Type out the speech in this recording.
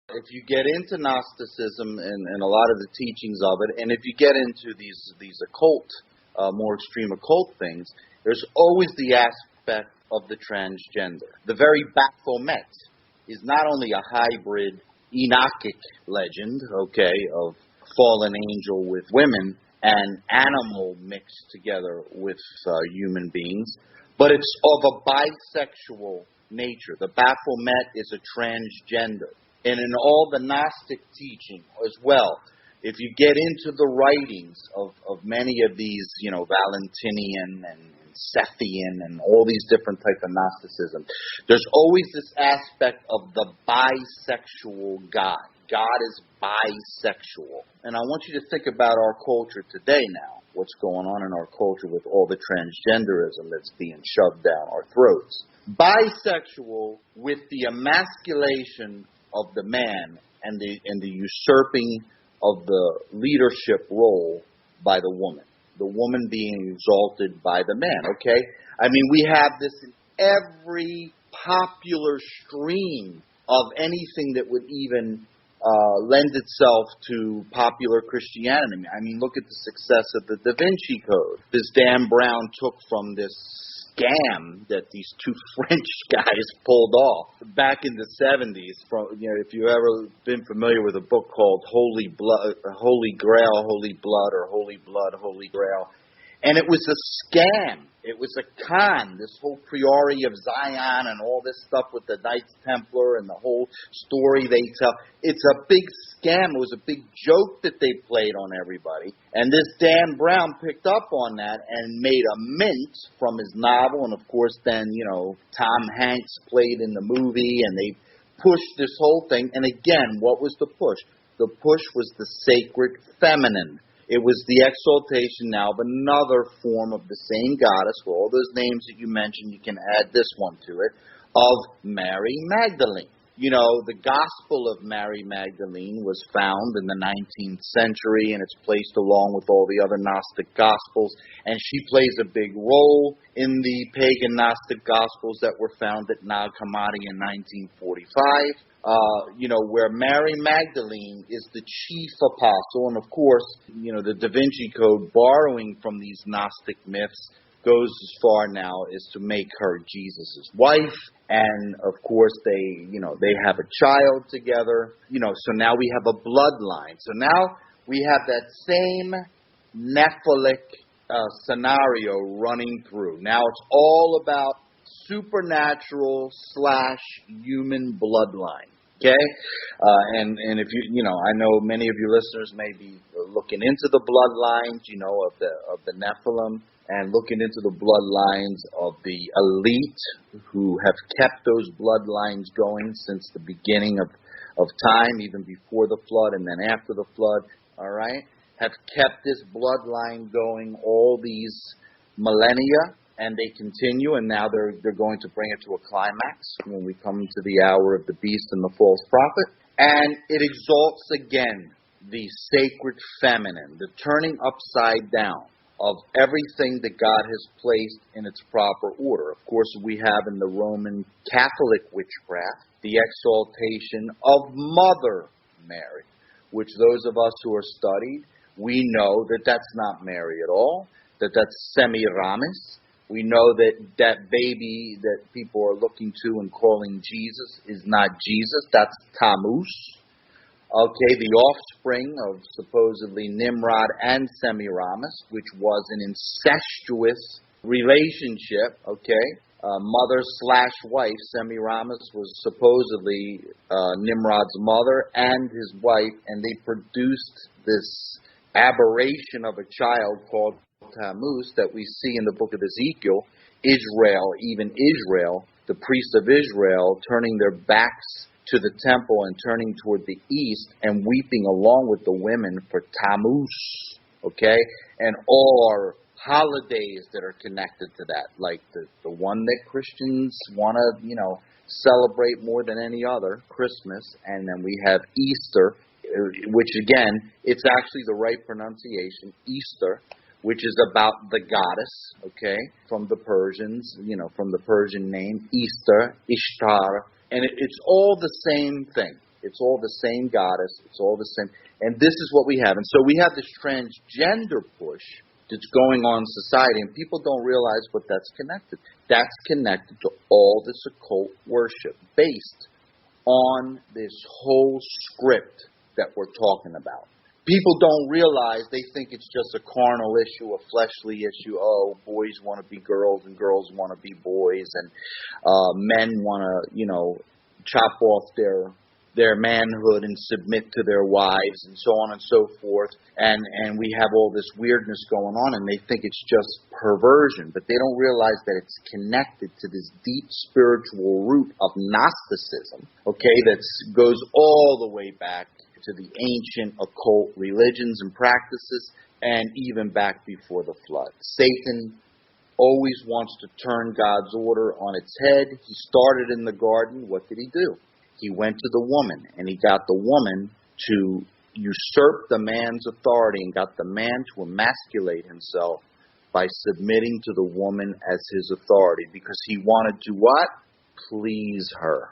If you get into Gnosticism and a lot of the teachings of it, and if you get into these occult, more extreme occult things, there's always the aspect of the transgender. The very Baphomet is not only a hybrid Enochic legend, okay, of fallen angel with women and animal mixed together with human beings, but it's of a bisexual nature. The Baphomet is a transgender. And in all the Gnostic teaching as well, if you get into the writings of many of these, Valentinian and Sethian and all these different types of Gnosticism, there's always this aspect of the bisexual God. God is bisexual. And I want you to think about our culture today now, what's going on in our culture with all the transgenderism that's being shoved down our throats. Bisexual with the emasculation of the man and the usurping of the leadership role by the woman. The woman being exalted by the man, okay? I mean, we have this in every popular stream of anything that would even lend itself to popular Christianity. I mean, look at the success of the Da Vinci Code. This Dan Brown took from this scam that these two French guys pulled off back in the 70s. If you've ever been familiar with a book called Holy Grail, Holy Blood, or Holy Blood, Holy Grail, and it was a scam. It was a con, this whole Priori of Zion and all this stuff with the Knights Templar and the whole story they tell. It's a big scam. It was a big joke that they played on everybody. And this Dan Brown picked up on that and made a mint from his novel. And, of course, then, Tom Hanks played in the movie, and they pushed this whole thing. And, again, what was the push? The push was the sacred feminine. It was the exaltation now of another form of the same goddess. For all those names that you mentioned, you can add this one to it, of Mary Magdalene. The Gospel of Mary Magdalene was found in the 19th century, and it's placed along with all the other Gnostic Gospels. And she plays a big role in the pagan Gnostic Gospels that were found at Nag Hammadi in 1945. Where Mary Magdalene is the chief apostle. And, of course, the Da Vinci Code, borrowing from these Gnostic myths, goes as far now as to make her Jesus' wife. And, of course, they have a child together. So now we have a bloodline. So now we have that same Nephilic scenario running through. Now it's all about supernatural / human bloodline. Okay, and if I know many of your listeners may be looking into the bloodlines, of the Nephilim, and looking into the bloodlines of the elite who have kept those bloodlines going since the beginning of time, even before the flood and then after the flood. All right, have kept this bloodline going all these millennia. And they continue, and now they're going to bring it to a climax when we come to the hour of the beast and the false prophet. And it exalts again the sacred feminine, the turning upside down of everything that God has placed in its proper order. Of course, we have in the Roman Catholic witchcraft the exaltation of Mother Mary, which those of us who are studied, we know that that's not Mary at all, that's Semiramis. We know that baby that people are looking to and calling Jesus is not Jesus. That's Tammuz. Okay, the offspring of supposedly Nimrod and Semiramis, which was an incestuous relationship, okay? Mother / wife, Semiramis was supposedly Nimrod's mother and his wife, and they produced this aberration of a child called Tammuz that we see in the book of Ezekiel. Israel, the priests of Israel, turning their backs to the temple and turning toward the east and weeping along with the women for Tammuz, okay? And all our holidays that are connected to that, like the one that Christians want to, celebrate more than any other, Christmas, and then we have Easter, which again, it's actually the right pronunciation, Easter, which is about the goddess, okay, from the Persians, from the Persian name, Easter, Ishtar, and it's all the same thing. It's all the same goddess. It's all the same. And this is what we have. And so we have this transgender push that's going on in society, and people don't realize what that's connected. That's connected to all this occult worship based on this whole script that we're talking about. People don't realize, they think it's just a carnal issue, a fleshly issue. Oh, boys want to be girls and girls want to be boys, and men want to, chop off their manhood and submit to their wives and so on and so forth. And we have all this weirdness going on, and they think it's just perversion. But they don't realize that it's connected to this deep spiritual root of Gnosticism, okay, that goes all the way back to the ancient occult religions and practices, and even back before the flood. Satan always wants to turn God's order on its head. He started in the garden. What did he do? He went to the woman, and he got the woman to usurp the man's authority and got the man to emasculate himself by submitting to the woman as his authority, because he wanted to what? Please her.